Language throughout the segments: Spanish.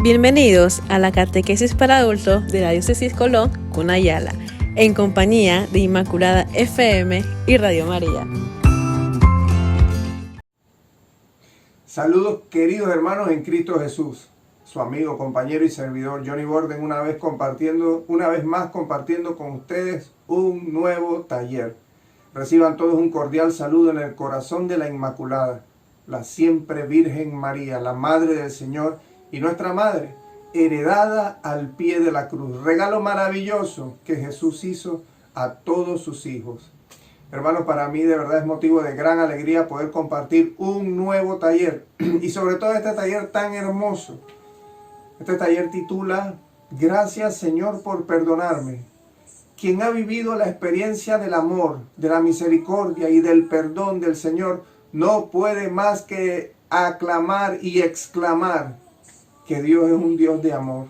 Bienvenidos a la Catequesis para Adultos de la Diócesis Colón, Cunayala, en compañía de Inmaculada FM y Radio María. Saludos queridos hermanos en Cristo Jesús, su amigo, compañero y servidor Johnny Borden, una vez más compartiendo con ustedes un nuevo taller. Reciban todos un cordial saludo en el corazón de la Inmaculada, la siempre Virgen María, la Madre del Señor y nuestra Madre, heredada al pie de la cruz. Regalo maravilloso que Jesús hizo a todos sus hijos. Hermanos, para mí de verdad es motivo de gran alegría poder compartir un nuevo taller y sobre todo este taller tan hermoso. Este taller titula Gracias Señor por perdonarme. Quien ha vivido la experiencia del amor, de la misericordia y del perdón del Señor no puede más que aclamar y exclamar que Dios es un Dios de amor,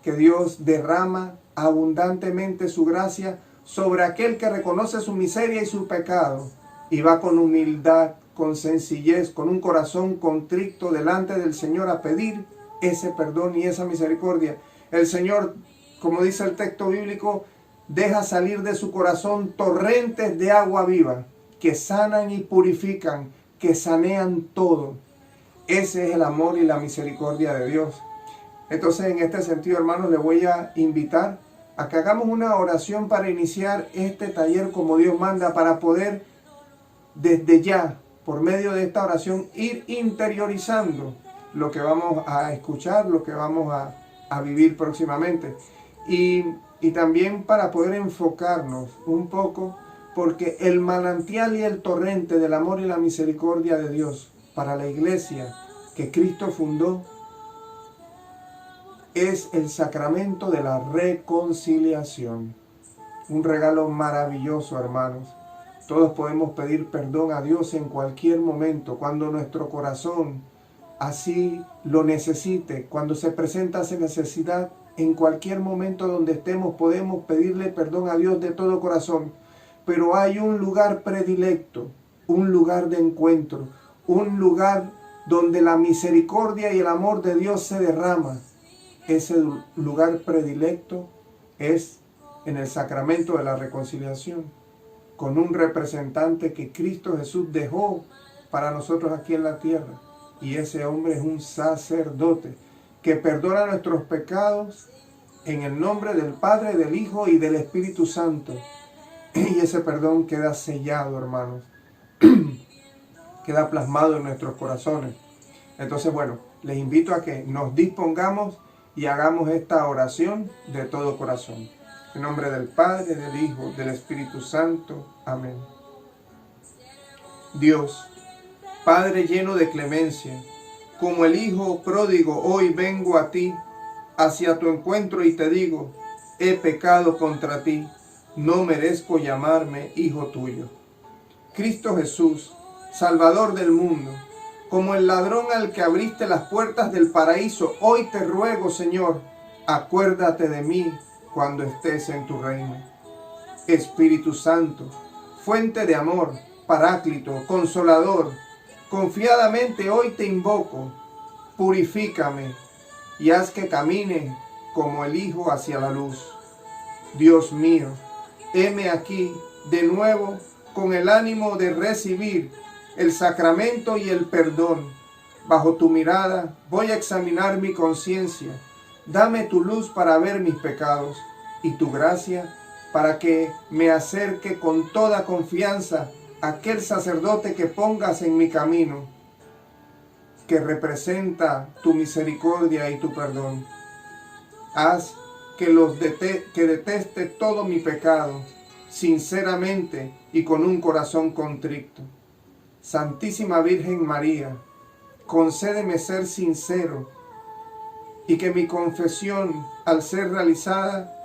que Dios derrama abundantemente su gracia sobre aquel que reconoce su miseria y su pecado y va con humildad, con sencillez, con un corazón contrito delante del Señor a pedir ese perdón y esa misericordia. El Señor, como dice el texto bíblico, deja salir de su corazón torrentes de agua viva que sanan y purifican, que sanean todo. Ese es el amor y la misericordia de Dios. Entonces, en este sentido, hermanos, les voy a invitar a que hagamos una oración para iniciar este taller como Dios manda, para poder desde ya, por medio de esta oración, ir interiorizando lo que vamos a escuchar, lo que vamos a vivir próximamente. Y también para poder enfocarnos un poco, porque el manantial y el torrente del amor y la misericordia de Dios para la iglesia que Cristo fundó es el sacramento de la reconciliación. Un regalo maravilloso, hermanos. Todos podemos pedir perdón a Dios en cualquier momento, cuando nuestro corazón así lo necesite, cuando se presenta esa necesidad. En cualquier momento donde estemos podemos pedirle perdón a Dios de todo corazón. Pero hay un lugar predilecto, un lugar de encuentro, un lugar donde la misericordia y el amor de Dios se derrama. Ese lugar predilecto es en el sacramento de la reconciliación, con un representante que Cristo Jesús dejó para nosotros aquí en la tierra. Y ese hombre es un sacerdote que perdona nuestros pecados en el nombre del Padre, del Hijo y del Espíritu Santo. Y ese perdón queda sellado, hermanos. Queda plasmado en nuestros corazones. Entonces, bueno, les invito a que nos dispongamos y hagamos esta oración de todo corazón. En nombre del Padre, del Hijo, del Espíritu Santo. Amén. Dios, Padre lleno de clemencia, como el Hijo pródigo, hoy vengo a ti, hacia tu encuentro y te digo, he pecado contra ti, no merezco llamarme hijo tuyo. Cristo Jesús, Salvador del mundo, como el ladrón al que abriste las puertas del paraíso, hoy te ruego, Señor, acuérdate de mí cuando estés en tu reino. Espíritu Santo, fuente de amor, Paráclito, Consolador, confiadamente hoy te invoco, purifícame y haz que camine como el Hijo hacia la luz. Dios mío, heme aquí de nuevo con el ánimo de recibir el sacramento y el perdón. Bajo tu mirada voy a examinar mi conciencia. Dame tu luz para ver mis pecados y tu gracia para que me acerque con toda confianza a aquel sacerdote que pongas en mi camino, que representa tu misericordia y tu perdón. Haz que deteste todo mi pecado, sinceramente y con un corazón contrito. Santísima Virgen María, concédeme ser sincero y que mi confesión, al ser realizada,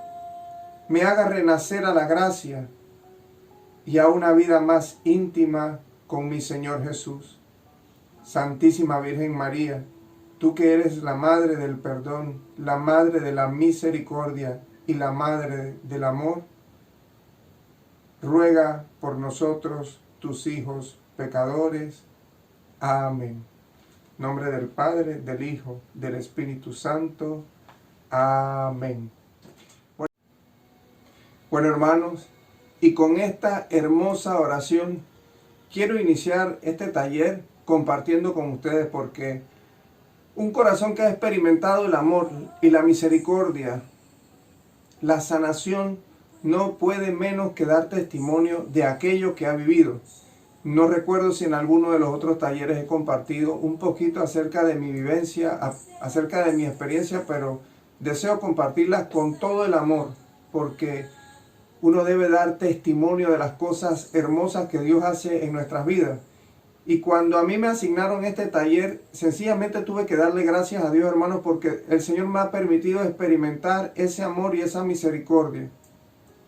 me haga renacer a la gracia y a una vida más íntima con mi Señor Jesús. Santísima Virgen María, tú que eres la Madre del perdón, la Madre de la misericordia y la Madre del amor, ruega por nosotros, tus hijos pecadores. Amén. En nombre del Padre, del Hijo, del Espíritu Santo. Amén. Bueno, hermanos, y con esta hermosa oración quiero iniciar este taller compartiendo con ustedes, porque un corazón que ha experimentado el amor y la misericordia, la sanación, no puede menos que dar testimonio de aquello que ha vivido. No recuerdo si en alguno de los otros talleres he compartido un poquito acerca de mi vivencia, acerca de mi experiencia, pero deseo compartirlas con todo el amor, porque uno debe dar testimonio de las cosas hermosas que Dios hace en nuestras vidas. Y cuando a mí me asignaron este taller, sencillamente tuve que darle gracias a Dios, hermanos, porque el Señor me ha permitido experimentar ese amor y esa misericordia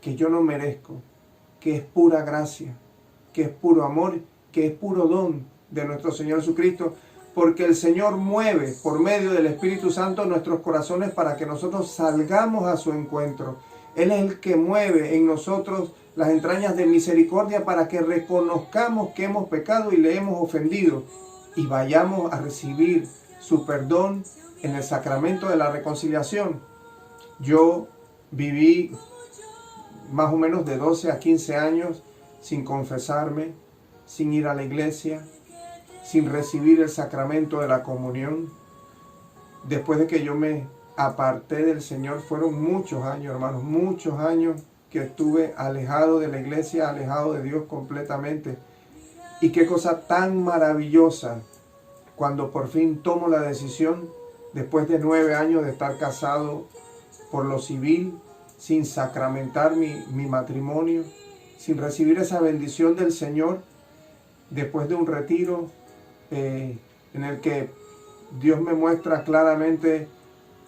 que yo no merezco, que es pura gracia, que es puro amor, que es puro don de nuestro Señor Jesucristo, porque el Señor mueve por medio del Espíritu Santo nuestros corazones para que nosotros salgamos a su encuentro. Él es el que mueve en nosotros las entrañas de misericordia para que reconozcamos que hemos pecado y le hemos ofendido y vayamos a recibir su perdón en el sacramento de la reconciliación. Yo viví más o menos de 12 a 15 años sin confesarme, sin ir a la iglesia, sin recibir el sacramento de la comunión. Después de que yo me aparté del Señor, fueron muchos años, hermanos, muchos años que estuve alejado de la iglesia, alejado de Dios completamente. Y qué cosa tan maravillosa cuando por fin tomo la decisión, después de 9 años de estar casado por lo civil, sin sacramentar mi matrimonio, sin recibir esa bendición del Señor, después de un retiro en el que Dios me muestra claramente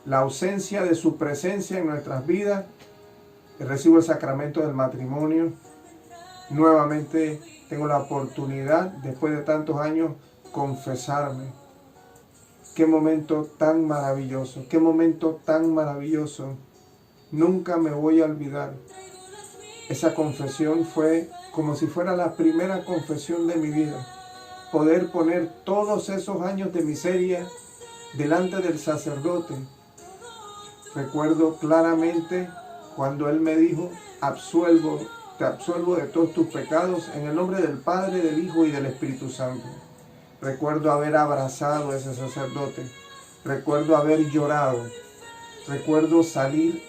la ausencia de su presencia en nuestras vidas, recibo el sacramento del matrimonio. Nuevamente tengo la oportunidad, después de tantos años, confesarme. Qué momento tan maravilloso, qué momento tan maravilloso. Nunca me voy a olvidar. Esa confesión fue como si fuera la primera confesión de mi vida. Poder poner todos esos años de miseria delante del sacerdote. Recuerdo claramente cuando él me dijo: te absuelvo de todos tus pecados en el nombre del Padre, del Hijo y del Espíritu Santo. Recuerdo haber abrazado a ese sacerdote. Recuerdo haber llorado. Recuerdo salir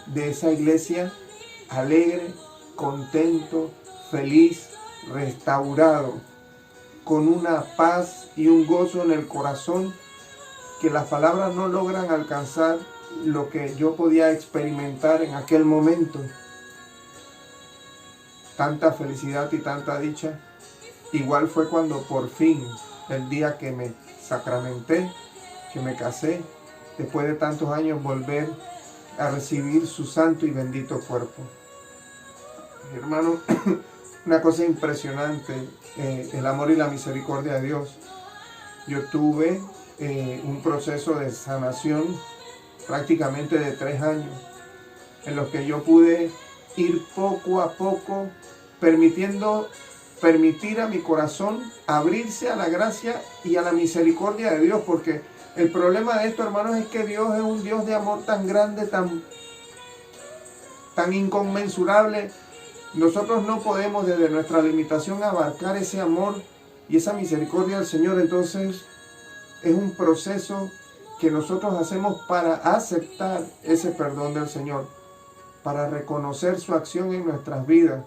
de esa iglesia alegre, contento, feliz, restaurado, con una paz y un gozo en el corazón que las palabras no logran alcanzar lo que yo podía experimentar en aquel momento. Tanta felicidad y tanta dicha. Igual fue cuando por fin, el día que me sacramenté, que me casé, después de tantos años, volver a recibir su santo y bendito cuerpo. Hermano, una cosa impresionante, el amor y la misericordia de Dios. Yo tuve un proceso de sanación prácticamente de 3 años, en los que yo pude ir poco a poco, permitir a mi corazón abrirse a la gracia y a la misericordia de Dios, porque el problema de esto, hermanos, es que Dios es un Dios de amor tan grande, tan inconmensurable. Nosotros no podemos desde nuestra limitación abarcar ese amor y esa misericordia del Señor. Entonces es un proceso que nosotros hacemos para aceptar ese perdón del Señor, para reconocer su acción en nuestras vidas,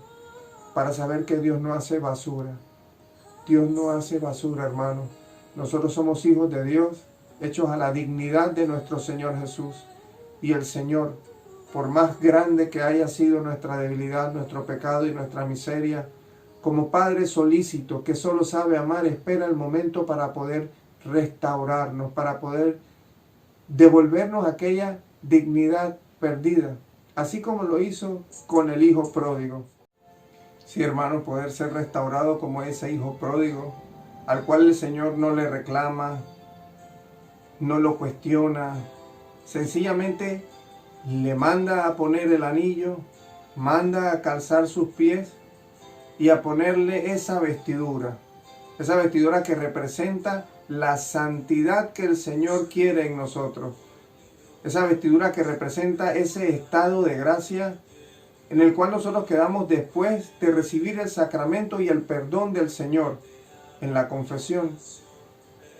para saber que Dios no hace basura. Dios no hace basura, hermano. Nosotros somos hijos de Dios, hechos a la dignidad de nuestro Señor Jesús. Y el Señor, por más grande que haya sido nuestra debilidad, nuestro pecado y nuestra miseria, como Padre solícito que solo sabe amar, espera el momento para poder restaurarnos, para poder devolvernos aquella dignidad perdida, así como lo hizo con el hijo pródigo. Sí, hermano, poder ser restaurado como ese hijo pródigo, al cual el Señor no le reclama, no lo cuestiona, sencillamente le manda a poner el anillo, manda a calzar sus pies y a ponerle esa vestidura que representa la santidad que el Señor quiere en nosotros. Esa vestidura que representa ese estado de gracia en el cual nosotros quedamos después de recibir el sacramento y el perdón del Señor en la confesión.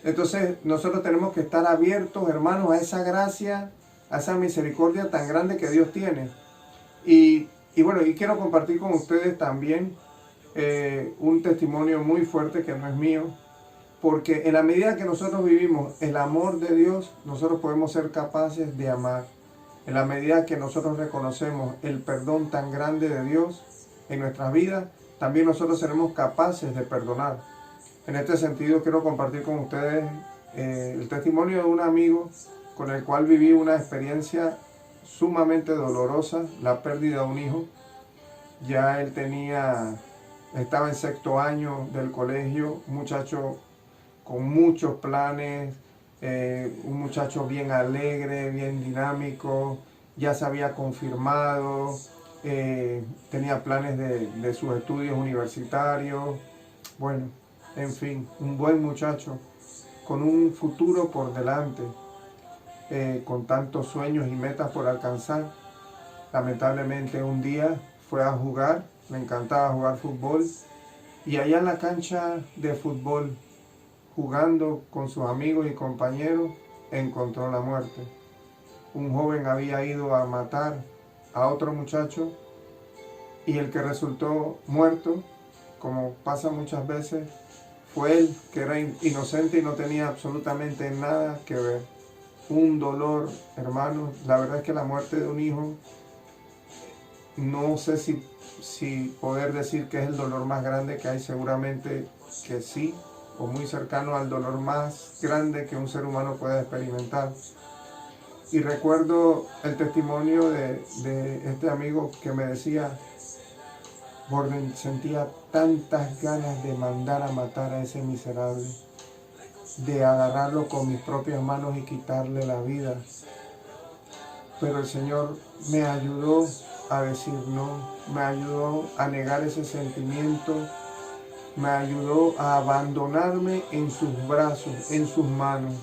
Entonces nosotros tenemos que estar abiertos, hermanos, a esa gracia, a esa misericordia tan grande que Dios tiene. Y bueno, y quiero compartir con ustedes también un testimonio muy fuerte que no es mío, porque en la medida que nosotros vivimos el amor de Dios, nosotros podemos ser capaces de amar. En la medida que nosotros reconocemos el perdón tan grande de Dios en nuestras vidas, también nosotros seremos capaces de perdonar. En este sentido, quiero compartir con ustedes el testimonio de un amigo con el cual viví una experiencia sumamente dolorosa, la pérdida de un hijo. Ya él estaba en 6º año del colegio, un muchacho con muchos planes, un muchacho bien alegre, bien dinámico, ya se había confirmado, tenía planes de sus estudios universitarios, bueno, en fin, un buen muchacho, con un futuro por delante, con tantos sueños y metas por alcanzar. Lamentablemente un día fue a jugar, le encantaba jugar fútbol, y allá en la cancha de fútbol, jugando con sus amigos y compañeros, encontró la muerte. Un joven había ido a matar a otro muchacho, y el que resultó muerto, como pasa muchas veces, fue él, que era inocente y no tenía absolutamente nada que ver. Un dolor, hermanos. La verdad es que la muerte de un hijo, no sé si poder decir que es el dolor más grande que hay, seguramente que sí, o muy cercano al dolor más grande que un ser humano pueda experimentar. Y recuerdo el testimonio de este amigo que me decía: Borden, sentía tantas ganas de mandar a matar a ese miserable, de agarrarlo con mis propias manos y quitarle la vida. Pero el Señor me ayudó a decir no, me ayudó a negar ese sentimiento, me ayudó a abandonarme en sus brazos, en sus manos.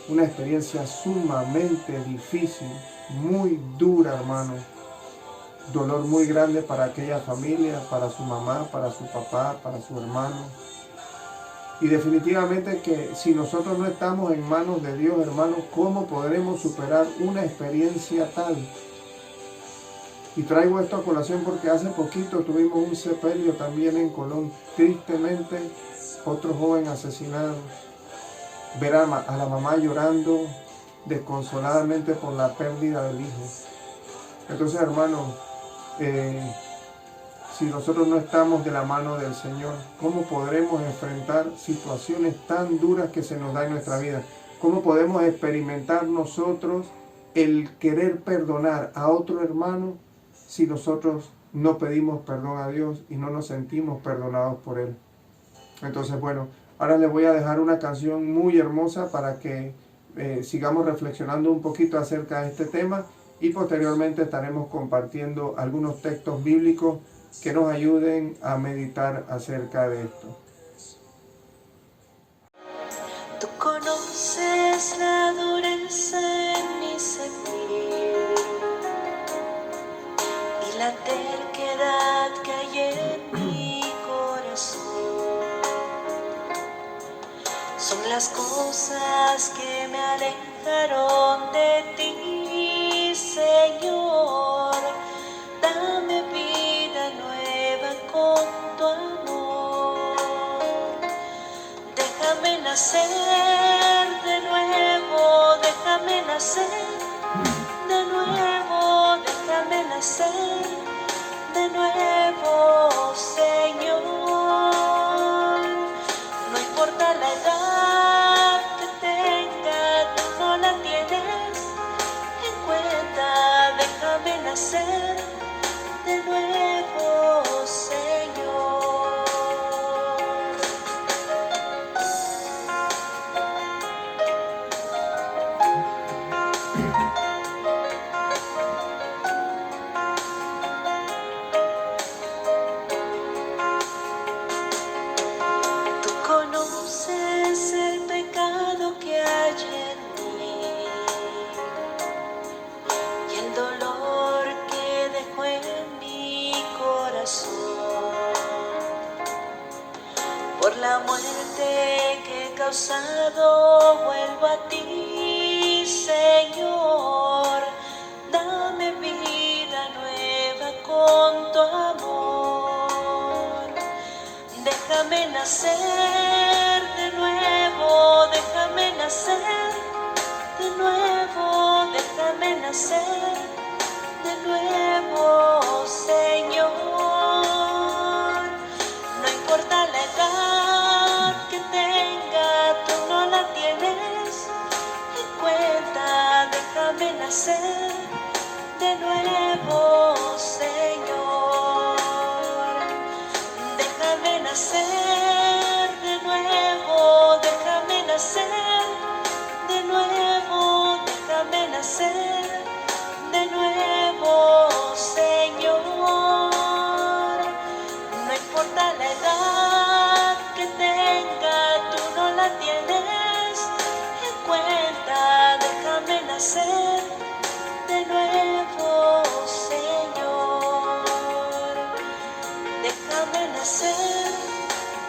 Una experiencia sumamente difícil, muy dura, hermano. Dolor muy grande para aquella familia, para su mamá, para su papá, para su hermano. Y definitivamente que si nosotros no estamos en manos de Dios, hermanos, ¿cómo podremos superar una experiencia tal? Y traigo esto a colación porque hace poquito tuvimos un sepelio también en Colón. Tristemente, otro joven asesinado. Ver a la mamá llorando desconsoladamente por la pérdida del hijo. Entonces, hermanos, si nosotros no estamos de la mano del Señor, ¿cómo podremos enfrentar situaciones tan duras que se nos da en nuestra vida? ¿Cómo podemos experimentar nosotros el querer perdonar a otro hermano si nosotros no pedimos perdón a Dios y no nos sentimos perdonados por Él? Entonces, bueno, ahora les voy a dejar una canción muy hermosa para que sigamos reflexionando un poquito acerca de este tema, y posteriormente estaremos compartiendo algunos textos bíblicos que nos ayuden a meditar acerca de esto. Tú conoces la dureza en mi sentir y la terquedad que hay en mi corazón. Son las cosas que me alejaron de ti, Señor. Dame vida nueva con tu amor. Déjame nacer de nuevo, déjame nacer de nuevo, déjame nacer de nuevo, Señor. No importa la edad que tenga, tú no la tienes en cuenta. Déjame nacer de nuevo, Señor. causado, vuelvo a ti, Señor. Dame vida nueva con tu amor. Déjame nacer de nuevo, déjame nacer de nuevo, déjame nacer de nuevo, Señor. No importa la edad que tenga, tú no la tienes en cuenta. Déjame nacer de nuevo, Señor. Déjame nacer de nuevo, déjame nacer de nuevo, déjame nacer de nuevo, Señor. No importa la edad que tenga, tú no la tienes en cuenta. Déjame nacer de nuevo, Señor. Déjame nacer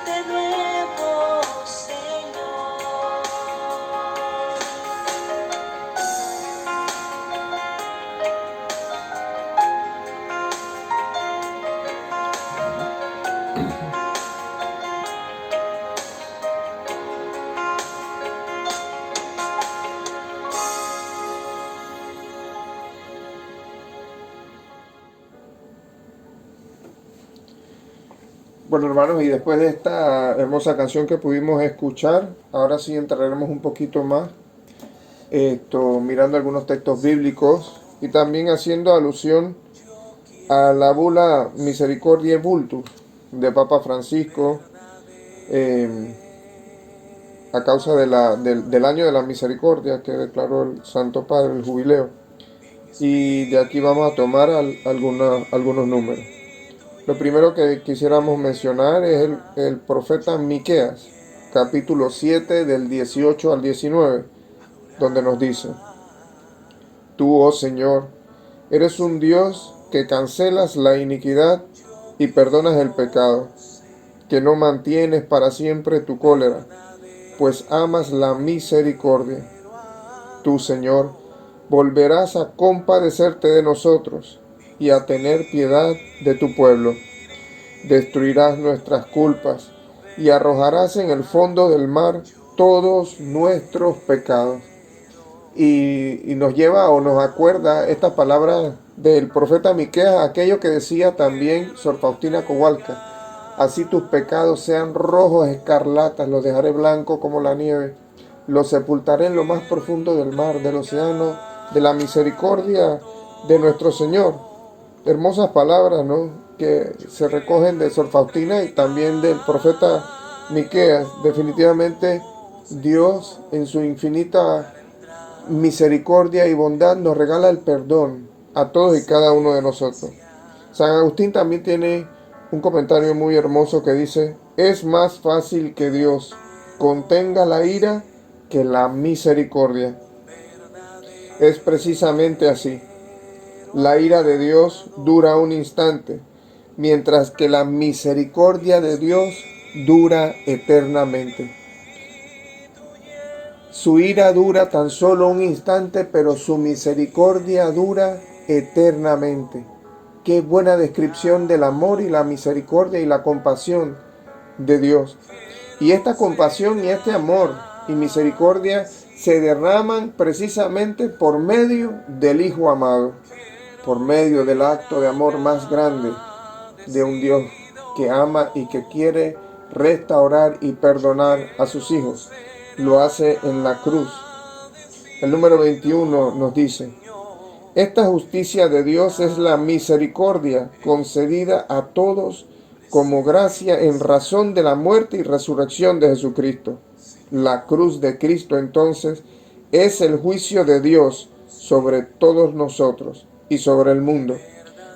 de nuevo, Señor. Bueno, hermanos, y después de esta hermosa canción que pudimos escuchar, ahora sí entraremos un poquito más mirando algunos textos bíblicos y también haciendo alusión a la bula Misericordiae Vultus de Papa Francisco a causa del año de la misericordia que declaró el Santo Padre, el jubileo. Y de aquí vamos a tomar algunos números. Lo primero que quisiéramos mencionar es el profeta Miqueas, capítulo 7 del 18 al 19, donde nos dice: Tú, oh Señor, eres un Dios que cancelas la iniquidad y perdonas el pecado, que no mantienes para siempre tu cólera, pues amas la misericordia. Tú, Señor, volverás a compadecerte de nosotros y a tener piedad de tu pueblo. Destruirás nuestras culpas y arrojarás en el fondo del mar todos nuestros pecados. Y nos lleva o nos acuerda estas palabras del profeta Miqueas, aquello que decía también Sor Faustina Kowalska: así tus pecados sean rojos escarlatas, los dejaré blanco como la nieve, los sepultaré en lo más profundo del mar, del océano, de la misericordia de nuestro Señor. Hermosas palabras, ¿no?, que se recogen de Sor Faustina y también del profeta Miqueas. Definitivamente Dios, en su infinita misericordia y bondad, nos regala el perdón a todos y cada uno de nosotros. San Agustín también tiene un comentario muy hermoso que dice: es más fácil que Dios contenga la ira que la misericordia. Es precisamente así. La ira de Dios dura un instante, mientras que la misericordia de Dios dura eternamente. Su ira dura tan solo un instante, pero su misericordia dura eternamente. Qué buena descripción del amor y la misericordia y la compasión de Dios. Y esta compasión y este amor y misericordia se derraman precisamente por medio del Hijo amado, por medio del acto de amor más grande de un Dios que ama y que quiere restaurar y perdonar a sus hijos. Lo hace en la cruz. El número 21 nos dice: esta justicia de Dios es la misericordia concedida a todos como gracia en razón de la muerte y resurrección de Jesucristo. La cruz de Cristo, entonces, es el juicio de Dios sobre todos nosotros y sobre el mundo,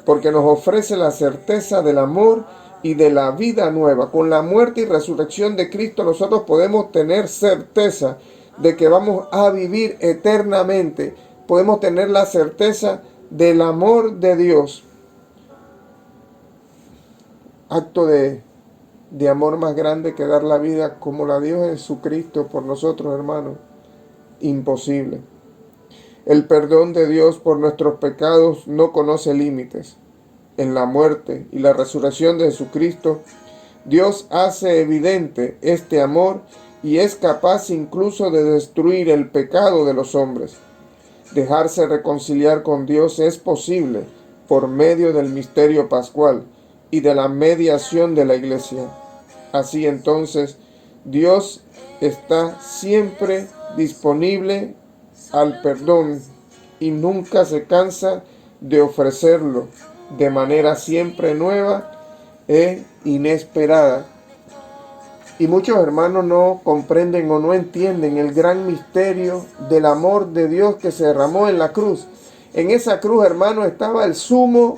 porque nos ofrece la certeza del amor y de la vida nueva. Con la muerte y resurrección de Cristo nosotros podemos tener certeza de que vamos a vivir eternamente. Podemos tener la certeza del amor de Dios. Acto de de amor más grande que dar la vida como la dio Jesucristo por nosotros, hermanos? Imposible. El perdón de Dios por nuestros pecados no conoce límites. En la muerte y la resurrección de Jesucristo, Dios hace evidente este amor y es capaz incluso de destruir el pecado de los hombres. Dejarse reconciliar con Dios es posible por medio del misterio pascual y de la mediación de la Iglesia. Así entonces, Dios está siempre disponible al perdón y nunca se cansa de ofrecerlo de manera siempre nueva e inesperada. Y muchos hermanos no comprenden o no entienden el gran misterio del amor de Dios que se derramó en la cruz. En esa cruz, hermanos, estaba el sumo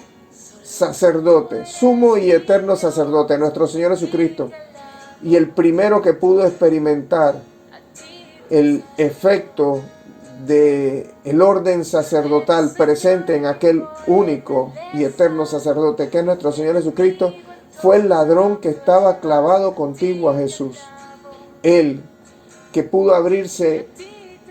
sacerdote, sumo y eterno sacerdote, nuestro Señor Jesucristo. Y el primero que pudo experimentar el efecto del orden sacerdotal presente en aquel único y eterno sacerdote que es nuestro Señor Jesucristo, fue el ladrón que estaba clavado contiguo a Jesús. Él, que pudo abrirse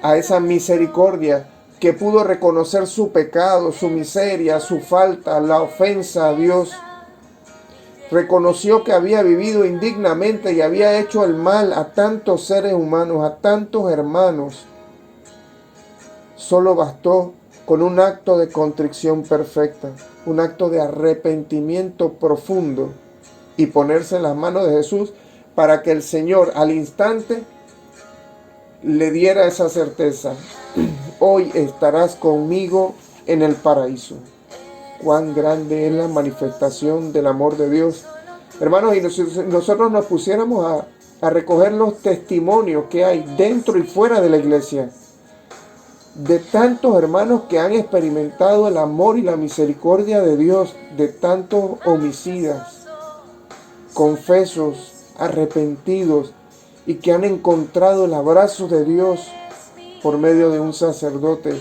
a esa misericordia, que pudo reconocer su pecado, su miseria, su falta, la ofensa a Dios. Reconoció que había vivido indignamente y había hecho el mal a tantos seres humanos, a tantos hermanos. Solo bastó con un acto de contrición perfecta, un acto de arrepentimiento profundo y ponerse en las manos de Jesús para que el Señor al instante le diera esa certeza: hoy estarás conmigo en el paraíso. Cuán grande es la manifestación del amor de Dios. Hermanos, y nosotros nos pusiéramos a recoger los testimonios que hay dentro y fuera de la iglesia, de tantos hermanos que han experimentado el amor y la misericordia de Dios, de tantos homicidas, confesos, arrepentidos, y que han encontrado el abrazo de Dios por medio de un sacerdote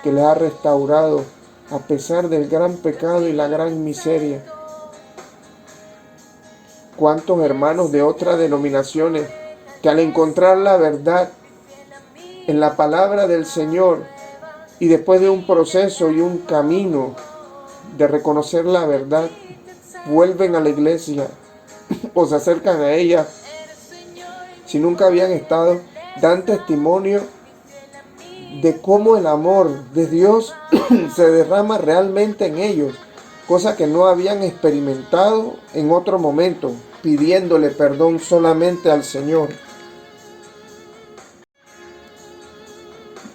que les ha restaurado a pesar del gran pecado y la gran miseria. ¿Cuántos hermanos de otras denominaciones que al encontrar la verdad en la palabra del Señor y después de un proceso y un camino de reconocer la verdad, vuelven a la iglesia o se acercan a ella, si nunca habían estado, dan testimonio de cómo el amor de Dios se derrama realmente en ellos, cosa que no habían experimentado en otro momento, pidiéndole perdón solamente al Señor?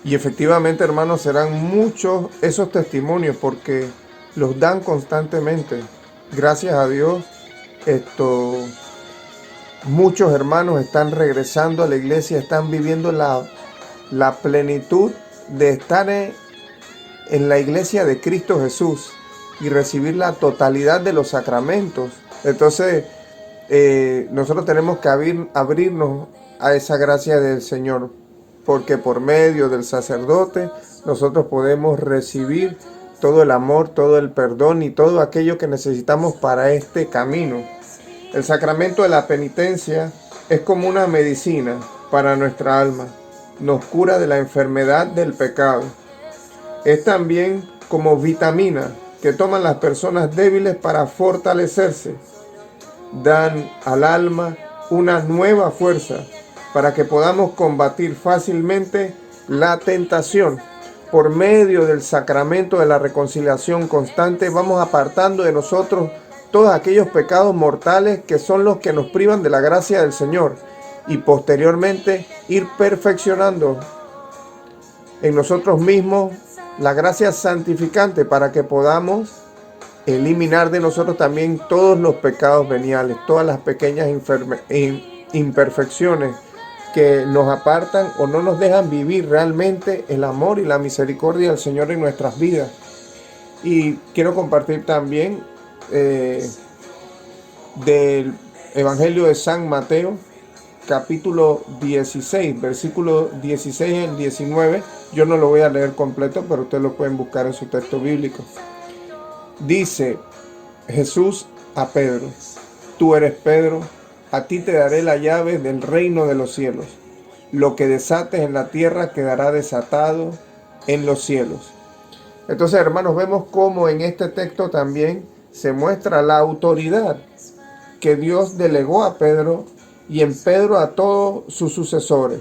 Y efectivamente, hermanos, serán muchos esos testimonios porque los dan constantemente. Gracias a Dios, muchos hermanos están regresando a la iglesia, están viviendo la plenitud de estar en la iglesia de Cristo Jesús y recibir la totalidad de los sacramentos. Entonces, nosotros tenemos que abrirnos a esa gracia del Señor, porque por medio del sacerdote nosotros podemos recibir todo el amor, todo el perdón y todo aquello que necesitamos para este camino. El sacramento de la penitencia es como una medicina para nuestra alma. Nos cura de la enfermedad del pecado. Es también como vitamina que toman las personas débiles para fortalecerse. Dan al alma una nueva fuerza para que podamos combatir fácilmente la tentación. Por medio del sacramento de la reconciliación constante vamos apartando de nosotros todos aquellos pecados mortales que son los que nos privan de la gracia del Señor, y posteriormente ir perfeccionando en nosotros mismos la gracia santificante para que podamos eliminar de nosotros también todos los pecados veniales, todas las pequeñas imperfecciones que nos apartan o no nos dejan vivir realmente el amor y la misericordia del Señor en nuestras vidas. Y quiero compartir también del Evangelio de San Mateo, capítulo 16, versículo 16 al 19. Yo no lo voy a leer completo, pero ustedes lo pueden buscar en su texto bíblico. Dice Jesús a Pedro: tú eres Pedro, A ti te daré la llave del reino de los cielos. Lo que desates en la tierra quedará desatado en los cielos. Entonces, hermanos, vemos cómo en este texto también se muestra la autoridad que Dios delegó a Pedro y en Pedro a todos sus sucesores,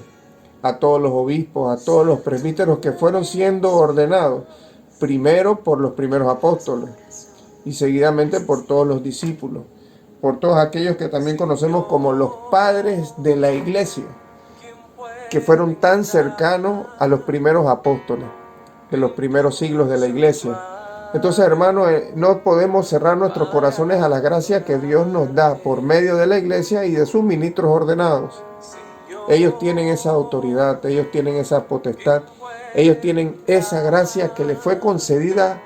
a todos los obispos, a todos los presbíteros que fueron siendo ordenados, primero por los primeros apóstoles y seguidamente por todos los discípulos, por todos aquellos que también conocemos como los padres de la iglesia, que fueron tan cercanos a los primeros apóstoles de los primeros siglos de la iglesia. Entonces, hermanos, no podemos cerrar nuestros corazones a la gracia que Dios nos da por medio de la iglesia y de sus ministros ordenados. Ellos tienen esa autoridad, ellos tienen esa potestad, ellos tienen esa gracia que les fue concedida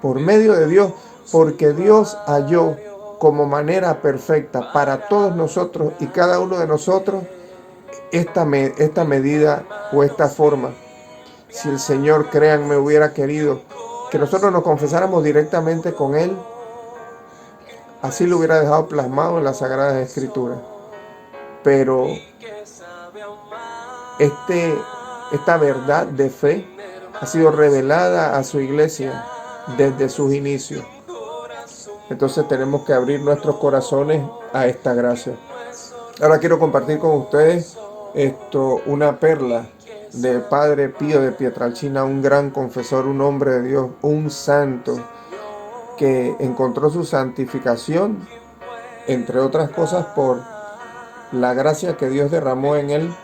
por medio de Dios, porque Dios halló como manera perfecta para todos nosotros y cada uno de nosotros esta medida o esta forma. Si el Señor, créanme, hubiera querido que nosotros nos confesáramos directamente con Él, así lo hubiera dejado plasmado en las Sagradas Escrituras. Pero esta verdad de fe ha sido revelada a su iglesia desde sus inicios. Entonces tenemos que abrir nuestros corazones a esta gracia. Ahora quiero compartir con ustedes una perla de Padre Pío de Pietrelcina, un gran confesor, un hombre de Dios, un santo que encontró su santificación, entre otras cosas, por la gracia que Dios derramó en él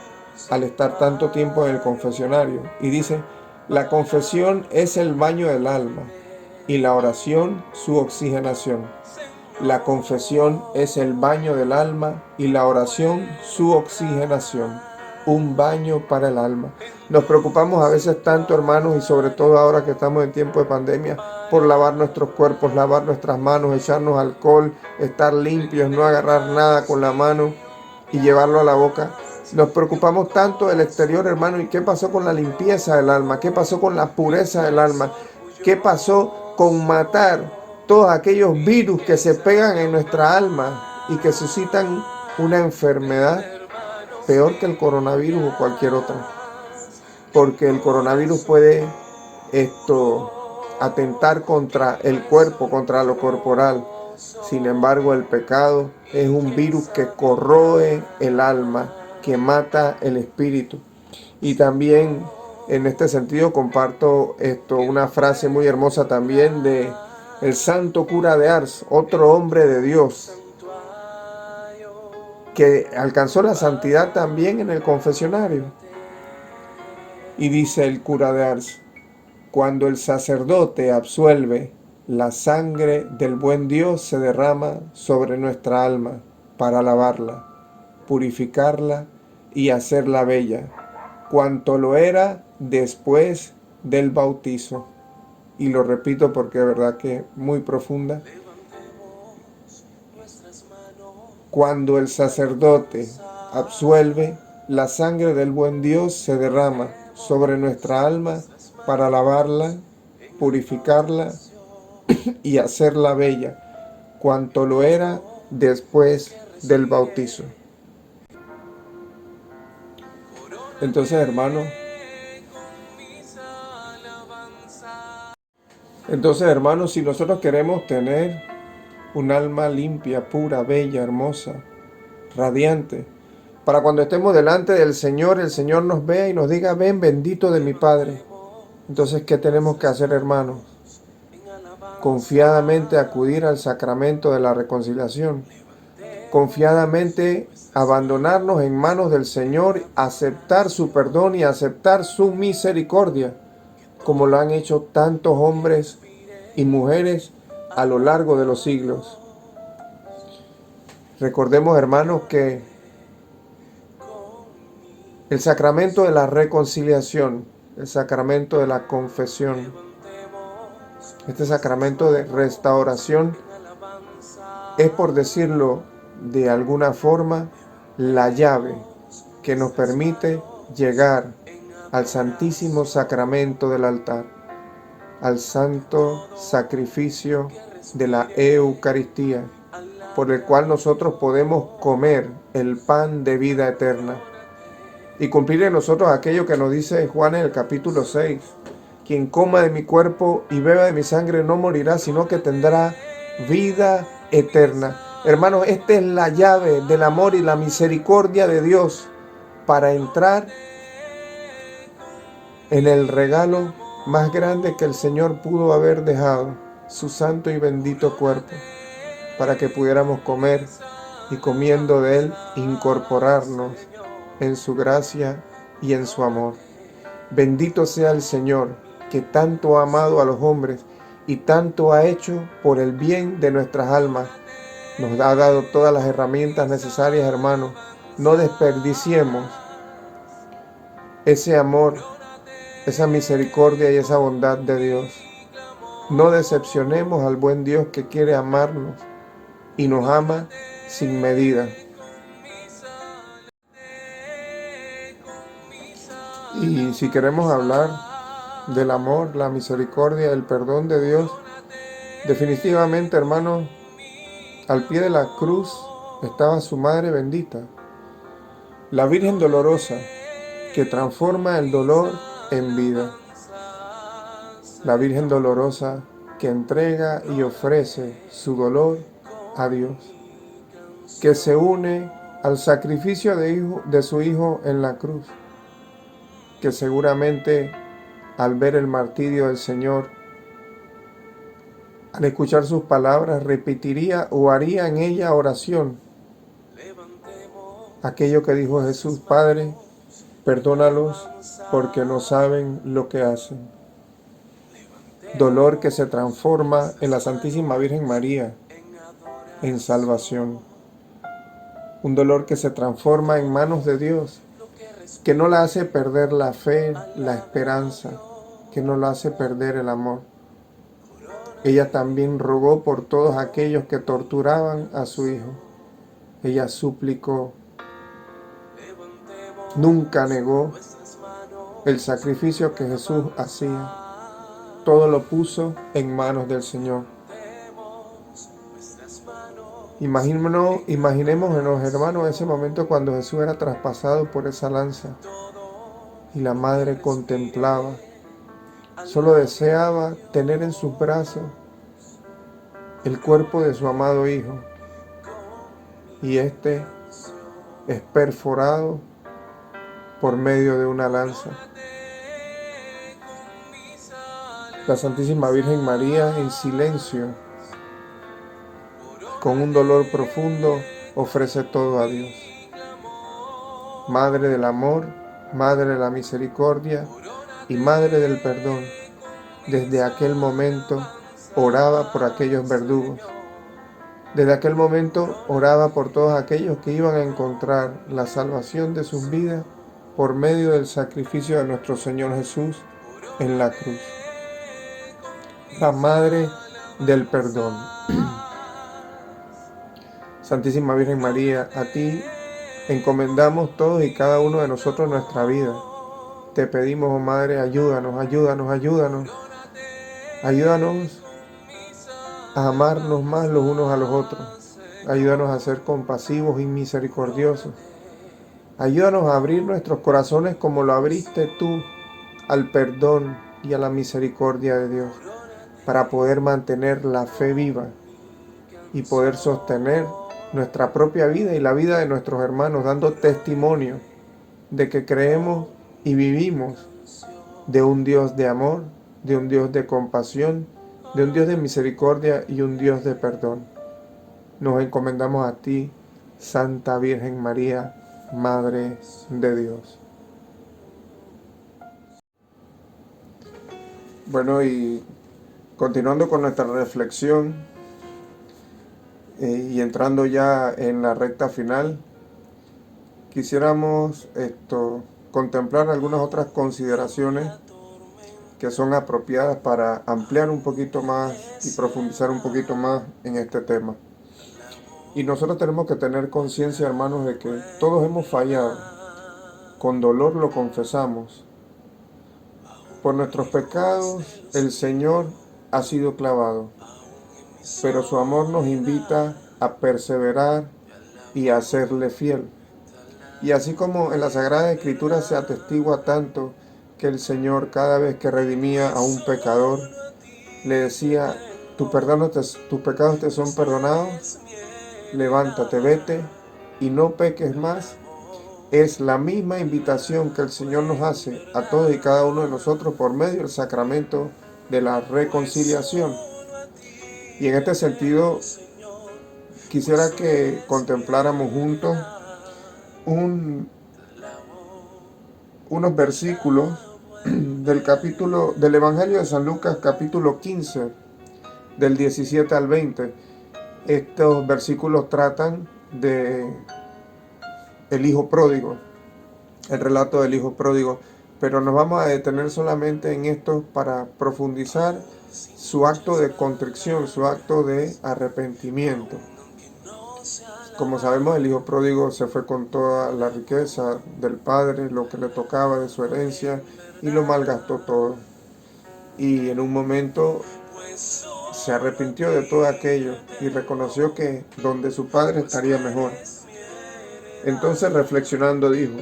al estar tanto tiempo en el confesionario. Y dice: la confesión es el baño del alma y la oración su oxigenación. La confesión es el baño del alma y la oración su oxigenación. Un baño para el alma. Nos preocupamos a veces tanto, hermanos, y sobre todo ahora que estamos en tiempo de pandemia, por lavar nuestros cuerpos, lavar nuestras manos, echarnos alcohol, estar limpios, no agarrar nada con la mano y llevarlo a la boca. Nos preocupamos tanto del exterior, hermano. ¿Y qué pasó con la limpieza del alma? ¿Qué pasó con la pureza del alma? ¿Qué pasó con matar todos aquellos virus que se pegan en nuestra alma y que suscitan una enfermedad peor que el coronavirus o cualquier otra? Porque el coronavirus puede atentar contra el cuerpo, contra lo corporal. Sin embargo, el pecado es un virus que corroe el alma, que mata el espíritu. Y también en este sentido comparto una frase muy hermosa también de el santo cura de Ars, otro hombre de Dios, que alcanzó la santidad también en el confesionario. Y dice el cura de Ars: cuando el sacerdote absuelve, la sangre del buen Dios se derrama sobre nuestra alma para lavarla, purificarla y hacerla bella, cuanto lo era después del bautizo. Y lo repito porque es verdad que es muy profunda. Cuando el sacerdote absuelve, la sangre del buen Dios se derrama sobre nuestra alma para lavarla, purificarla y hacerla bella, cuanto lo era después del bautizo. Entonces, hermanos, si nosotros queremos tener un alma limpia, pura, bella, hermosa, radiante, para cuando estemos delante del Señor, el Señor nos vea y nos diga: ven, bendito de mi Padre. Entonces, ¿qué tenemos que hacer, hermanos? Confiadamente acudir al sacramento de la reconciliación. Confiadamente abandonarnos en manos del Señor, aceptar su perdón y aceptar su misericordia, como lo han hecho tantos hombres y mujeres a lo largo de los siglos. Recordemos, hermanos, que el sacramento de la reconciliación, el sacramento de la confesión, este sacramento de restauración es, por decirlo de alguna forma, la llave que nos permite llegar al santísimo sacramento del altar, al santo sacrificio de la Eucaristía, por el cual nosotros podemos comer el pan de vida eterna y cumplir en nosotros aquello que nos dice Juan en el capítulo 6. Quien coma de mi cuerpo y beba de mi sangre no morirá, sino que tendrá vida eterna. Hermanos, esta es la llave del amor y la misericordia de Dios para entrar en el regalo más grande que el Señor pudo haber dejado, su santo y bendito cuerpo, para que pudiéramos comer y comiendo de Él incorporarnos en su gracia y en su amor. Bendito sea el Señor, que tanto ha amado a los hombres y tanto ha hecho por el bien de nuestras almas. Nos ha dado todas las herramientas necesarias, hermanos. No desperdiciemos ese amor, esa misericordia y esa bondad de Dios. No decepcionemos al buen Dios que quiere amarnos y nos ama sin medida. Y si queremos hablar del amor, la misericordia, el perdón de Dios, definitivamente, hermanos, al pie de la cruz estaba su Madre bendita, la Virgen dolorosa, que transforma el dolor en vida. La Virgen dolorosa que entrega y ofrece su dolor a Dios, que se une al sacrificio de su Hijo en la cruz, que seguramente al ver el martirio del Señor, al escuchar sus palabras, repetiría o haría en ella oración. Aquello que dijo Jesús: Padre, perdónalos porque no saben lo que hacen. Dolor que se transforma en la Santísima Virgen María en salvación. Un dolor que se transforma en manos de Dios, que no la hace perder la fe, la esperanza, que no la hace perder el amor. Ella también rogó por todos aquellos que torturaban a su Hijo. Ella suplicó, nunca negó el sacrificio que Jesús hacía. Todo lo puso en manos del Señor. Imaginémonos, hermanos, ese momento cuando Jesús era traspasado por esa lanza y la madre contemplaba. Solo deseaba tener en sus brazos el cuerpo de su amado Hijo, y este es perforado por medio de una lanza. La Santísima Virgen María, en silencio, con un dolor profundo, ofrece todo a Dios. Madre del amor, Madre de la misericordia y Madre del perdón, desde aquel momento oraba por aquellos verdugos. Desde aquel momento oraba por todos aquellos que iban a encontrar la salvación de sus vidas por medio del sacrificio de nuestro Señor Jesús en la cruz. La Madre del perdón. Santísima Virgen María, a ti encomendamos todos y cada uno de nosotros nuestra vida. Te pedimos, oh Madre, ayúdanos, ayúdanos, ayúdanos. Ayúdanos a amarnos más los unos a los otros. Ayúdanos a ser compasivos y misericordiosos. Ayúdanos a abrir nuestros corazones como lo abriste tú al perdón y a la misericordia de Dios, para poder mantener la fe viva y poder sostener nuestra propia vida y la vida de nuestros hermanos, dando testimonio de que creemos y vivimos de un Dios de amor, de un Dios de compasión, de un Dios de misericordia y un Dios de perdón. Nos encomendamos a ti, Santa Virgen María, Madre de Dios. Bueno, y continuando con nuestra reflexión y entrando ya en la recta final, quisiéramos contemplar algunas otras consideraciones que son apropiadas para ampliar un poquito más y profundizar un poquito más en este tema. Y nosotros tenemos que tener conciencia, hermanos, de que todos hemos fallado. Con dolor lo confesamos. Por nuestros pecados el Señor ha sido clavado, pero su amor nos invita a perseverar y a serle fiel. Y así como en la Sagrada Escritura se atestigua tanto que el Señor, cada vez que redimía a un pecador, le decía: tus pecados te son perdonados, levántate, vete y no peques más. Es la misma invitación que el Señor nos hace a todos y cada uno de nosotros por medio del sacramento de la reconciliación. Y en este sentido, quisiera que contempláramos juntos unos versículos del Evangelio de San Lucas, capítulo 15, del 17 al 20. Estos versículos tratan de el hijo pródigo, el relato del hijo pródigo, pero nos vamos a detener solamente en esto para profundizar su acto de contrición, su acto de arrepentimiento. Como sabemos, el hijo pródigo se fue con toda la riqueza del padre, lo que le tocaba de su herencia, y lo malgastó todo. Y en un momento se arrepintió de todo aquello y reconoció que donde su padre estaría mejor. Entonces, reflexionando, dijo: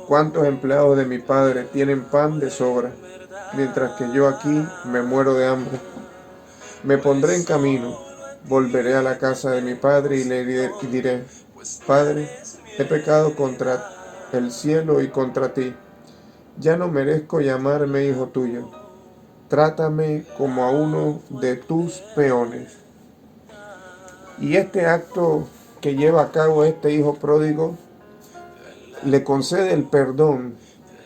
¿cuántos empleados de mi padre tienen pan de sobra, mientras que yo aquí me muero de hambre? Me pondré en camino, volveré a la casa de mi padre y le diré: Padre, he pecado contra el cielo y contra ti. Ya no merezco llamarme hijo tuyo. Trátame como a uno de tus peones. Y este acto que lleva a cabo este hijo pródigo le concede el perdón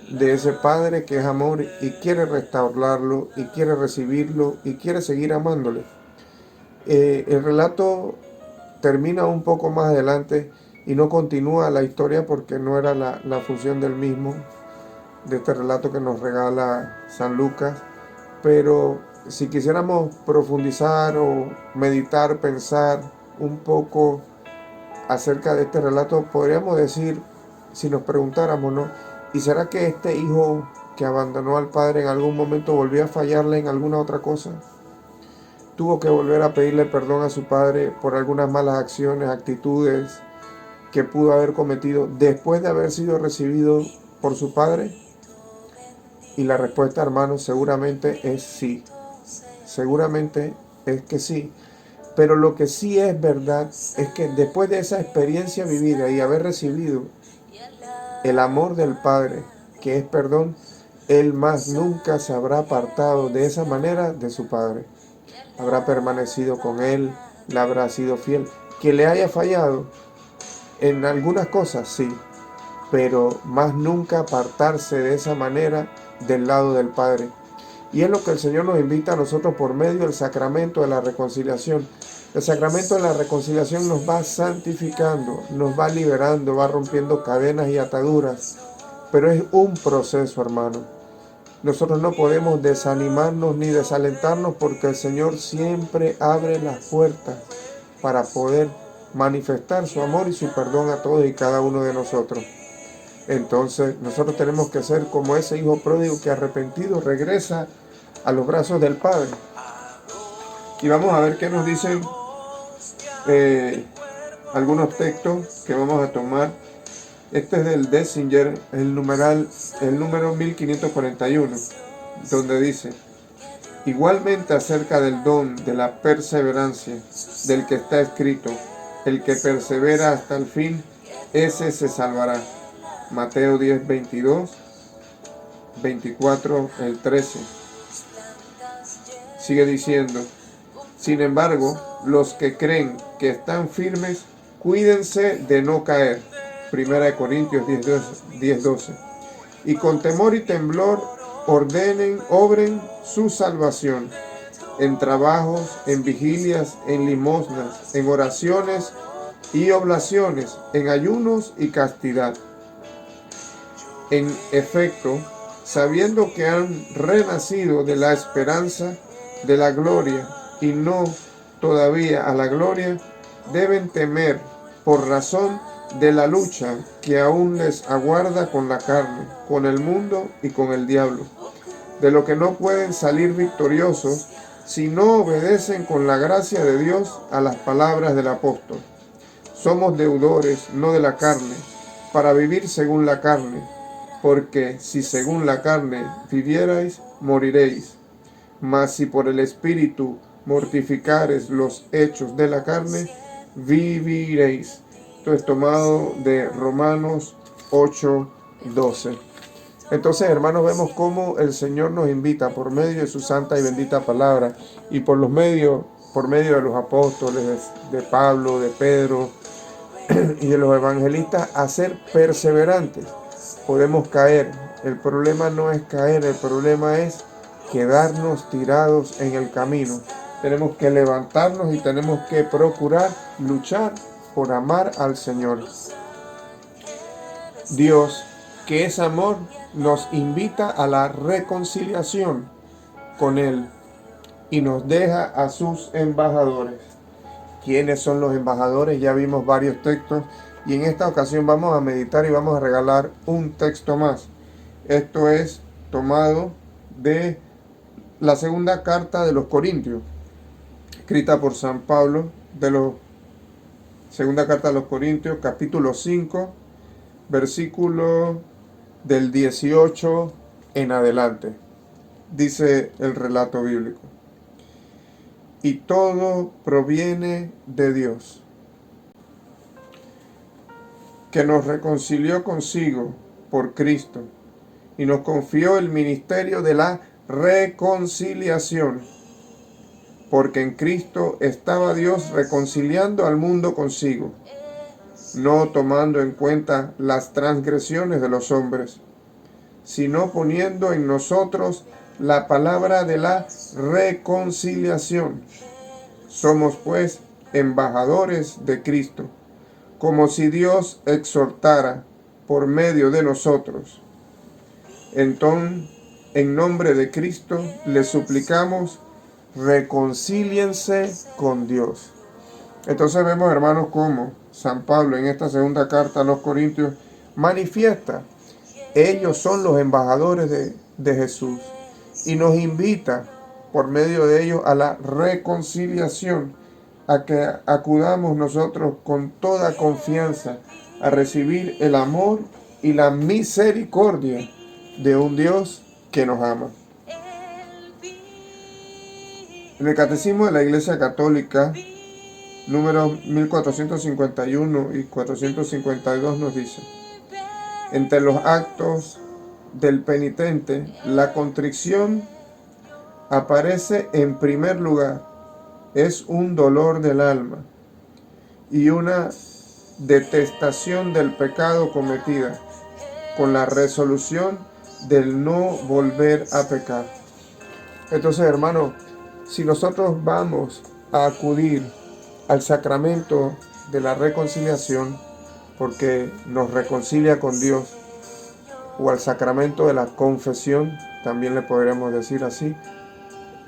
de ese padre que es amor y quiere restaurarlo y quiere recibirlo y quiere seguir amándole. El relato termina un poco más adelante y no continúa la historia porque no era la función del mismo, de este relato que nos regala San Lucas. Pero si quisiéramos profundizar o meditar, pensar un poco acerca de este relato, podríamos decir, si nos preguntáramos, ¿no? ¿Y será que este hijo que abandonó al padre en algún momento volvió a fallarle en alguna otra cosa? ¿Tuvo que volver a pedirle perdón a su padre por algunas malas acciones, actitudes que pudo haber cometido después de haber sido recibido por su padre? Y la respuesta, hermanos, seguramente es sí. Seguramente es que sí. Pero lo que sí es verdad es que después de esa experiencia vivida y haber recibido el amor del Padre, que es perdón, él más nunca se habrá apartado de esa manera de su Padre. Habrá permanecido con él, le habrá sido fiel. Que le haya fallado en algunas cosas, sí, pero más nunca apartarse de esa manera del lado del Padre. Y es lo que el Señor nos invita a nosotros por medio del sacramento de la reconciliación. El sacramento de la reconciliación nos va santificando, nos va liberando, va rompiendo cadenas y ataduras. Pero es un proceso, hermano. Nosotros no podemos desanimarnos ni desalentarnos porque el Señor siempre abre las puertas para poder manifestar su amor y su perdón a todos y cada uno de nosotros. Entonces nosotros tenemos que ser como ese hijo pródigo que arrepentido regresa a los brazos del Padre. Y vamos a ver qué nos dicen algunos textos que vamos a tomar. Este es del Dessinger, el número 1541, donde dice: igualmente acerca del don de la perseverancia, del que está escrito: el que persevera hasta el fin, ese se salvará. Mateo 10, 22, 24, el 13. Sigue diciendo: sin embargo, los que creen que están firmes, cuídense de no caer. 1 Corintios 10, 12. Y con temor y temblor obren su salvación, en trabajos, en vigilias, en limosnas, en oraciones y oblaciones, en ayunos y castidad. En efecto, sabiendo que han renacido de la esperanza de la gloria y no todavía a la gloria, deben temer por razón de la lucha que aún les aguarda con la carne, con el mundo y con el diablo, de lo que no pueden salir victoriosos si no obedecen con la gracia de Dios a las palabras del apóstol. Somos deudores, no de la carne, para vivir según la carne, porque si según la carne vivierais, moriréis. Mas si por el Espíritu mortificares los hechos de la carne, viviréis. Esto es tomado de Romanos 8:12. Entonces, hermanos, vemos cómo el Señor nos invita por medio de su santa y bendita palabra y por medio de los apóstoles, de Pablo, de Pedro y de los evangelistas, a ser perseverantes. Podemos caer. El problema no es caer, el problema es quedarnos tirados en el camino. Tenemos que levantarnos y tenemos que procurar luchar por amar al Señor. Dios, que es amor, nos invita a la reconciliación con Él y nos deja a sus embajadores. ¿Quiénes son los embajadores? Ya vimos varios textos y en esta ocasión vamos a meditar y vamos a regalar un texto más. Esto es tomado de la segunda carta de los Corintios, escrita por San Pablo, segunda carta de los Corintios, capítulo 5, versículo del 18 en adelante. Dice el relato bíblico: y todo proviene de Dios, que nos reconcilió consigo por Cristo y nos confió el ministerio de la reconciliación, porque en Cristo estaba Dios reconciliando al mundo consigo, no tomando en cuenta las transgresiones de los hombres, sino poniendo en nosotros la palabra de la reconciliación. Somos pues embajadores de Cristo, como si Dios exhortara por medio de nosotros. Entonces, en nombre de Cristo, les suplicamos, reconcíliense con Dios. Entonces vemos, hermanos, cómo San Pablo en esta segunda carta a los Corintios manifiesta, ellos son los embajadores de Jesús y nos invita por medio de ellos a la reconciliación, a que acudamos nosotros con toda confianza a recibir el amor y la misericordia de un Dios que nos ama. En el Catecismo de la Iglesia Católica, números 1451 y 452 nos dice: entre los actos del penitente, la contrición aparece en primer lugar. Es un dolor del alma y una detestación del pecado cometida, con la resolución del no volver a pecar. Entonces, hermano, si nosotros vamos a acudir al sacramento de la reconciliación, porque nos reconcilia con Dios, o al sacramento de la confesión, también le podremos decir así,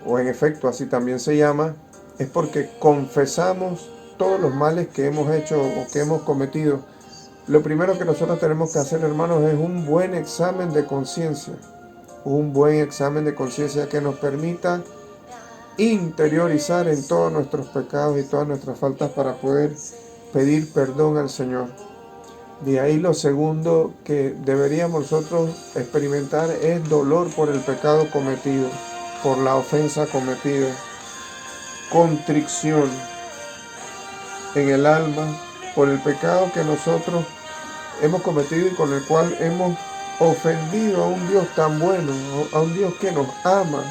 o en efecto así también se llama, es porque confesamos todos los males que hemos hecho o que hemos cometido. Lo primero que nosotros tenemos que hacer, hermanos, es un buen examen de conciencia, que nos permita interiorizar en todos nuestros pecados y todas nuestras faltas para poder pedir perdón al Señor. De ahí lo segundo que deberíamos nosotros experimentar es dolor por el pecado cometido, por la ofensa cometida, contrición en el alma por el pecado que nosotros hemos cometido y con el cual hemos ofendido a un Dios tan bueno, a un Dios que nos ama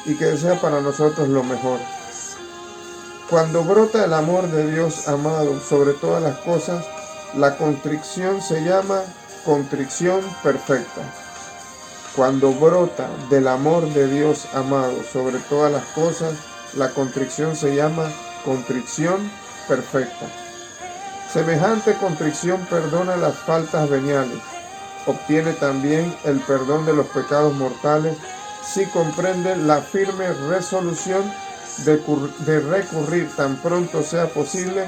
y que desea para nosotros lo mejor. Cuando brota el amor de Dios amado sobre todas las cosas, la contrición se llama contrición perfecta. Cuando brota del amor de Dios amado sobre todas las cosas, la contrición se llama contrición perfecta. Semejante contrición perdona las faltas veniales, obtiene también el perdón de los pecados mortales si comprende la firme resolución de recurrir tan pronto sea posible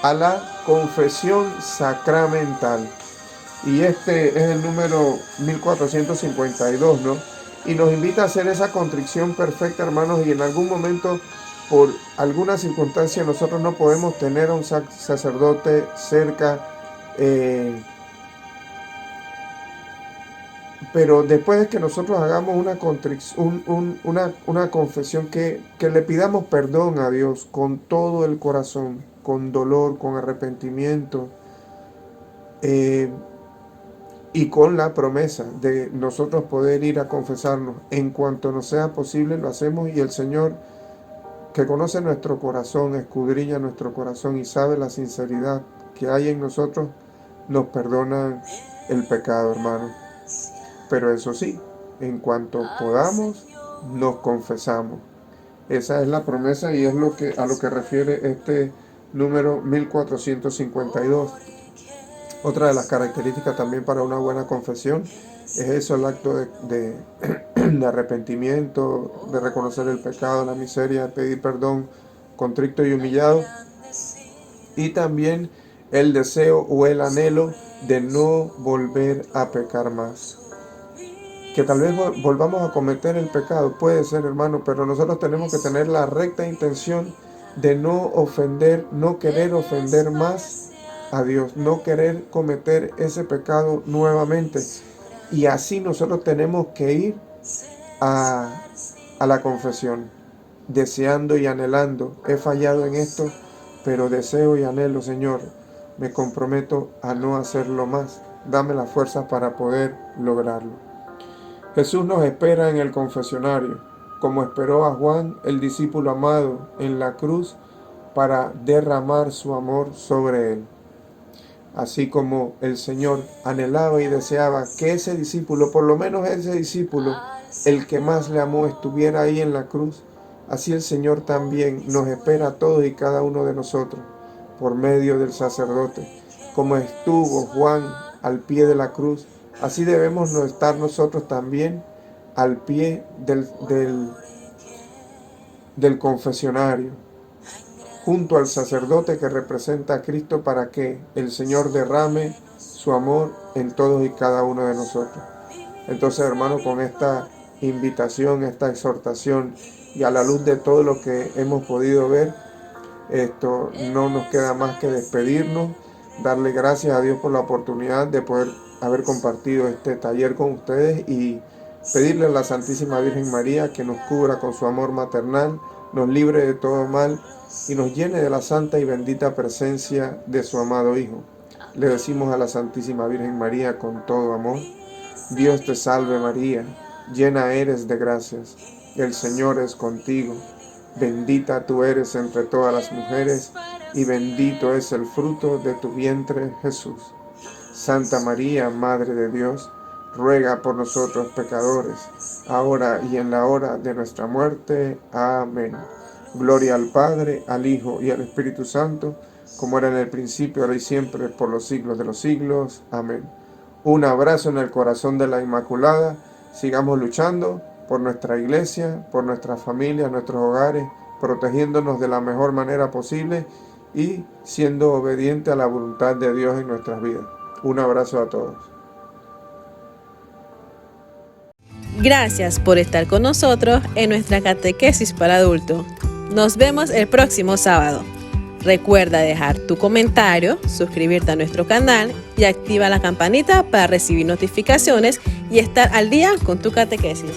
a la confesión sacramental. Y este es el número 1452, ¿no? y nos invita a hacer esa contrición perfecta, hermanos, y en algún momento, por alguna circunstancia, nosotros no podemos tener a un sacerdote cerca, pero después de que nosotros hagamos una confesión, que le pidamos perdón a Dios con todo el corazón, con dolor, con arrepentimiento, y con la promesa de nosotros poder ir a confesarnos en cuanto nos sea posible, lo hacemos, y el Señor, que conoce nuestro corazón, escudriña nuestro corazón y sabe la sinceridad que hay en nosotros, nos perdona el pecado, hermano. Pero eso sí, en cuanto podamos, nos confesamos. Esa es la promesa, y es a lo que refiere este número 1452. Otra de las características también para una buena confesión es eso, el acto de arrepentimiento, de reconocer el pecado, la miseria, de pedir perdón contrito y humillado, y también el deseo o el anhelo de no volver a pecar más. Que tal vez volvamos a cometer el pecado, puede ser, hermano, pero nosotros tenemos que tener la recta intención de no ofender, no querer ofender más a Dios, no querer cometer ese pecado nuevamente. Y así nosotros tenemos que ir a la confesión, deseando y anhelando: he fallado en esto, pero deseo y anhelo, Señor, me comprometo a no hacerlo más. Dame la fuerza para poder lograrlo. Jesús nos espera en el confesionario, como esperó a Juan, el discípulo amado, en la cruz, para derramar su amor sobre él. Así como el Señor anhelaba y deseaba que ese discípulo, por lo menos ese discípulo, el que más le amó, estuviera ahí en la cruz, así el Señor también nos espera a todos y cada uno de nosotros, por medio del sacerdote. Como estuvo Juan al pie de la cruz, así debemos estar nosotros también al pie del confesionario, junto al sacerdote que representa a Cristo, para que el Señor derrame su amor en todos y cada uno de nosotros. Entonces, hermano, con esta invitación, esta exhortación, y a la luz de todo lo que hemos podido ver, no nos queda más que despedirnos, darle gracias a Dios por la oportunidad de poder haber compartido este taller con ustedes, y pedirle a la Santísima Virgen María que nos cubra con su amor maternal, nos libre de todo mal y nos llene de la santa y bendita presencia de su amado Hijo. Le decimos a la Santísima Virgen María con todo amor: Dios te salve María, llena eres de gracias, el Señor es contigo, bendita tú eres entre todas las mujeres, y bendito es el fruto de tu vientre, Jesús. Santa María, Madre de Dios, ruega por nosotros pecadores, ahora y en la hora de nuestra muerte. Amén. Gloria al Padre, al Hijo y al Espíritu Santo, como era en el principio, ahora y siempre, por los siglos de los siglos. Amén. Un abrazo en el corazón de la Inmaculada. Sigamos luchando por nuestra iglesia, por nuestras familias, nuestros hogares, protegiéndonos de la mejor manera posible y siendo obediente a la voluntad de Dios en nuestras vidas. Un abrazo a todos. Gracias por estar con nosotros en nuestra catequesis para adultos. Nos vemos el próximo sábado. Recuerda dejar tu comentario, suscribirte a nuestro canal y activa la campanita para recibir notificaciones y estar al día con tu catequesis.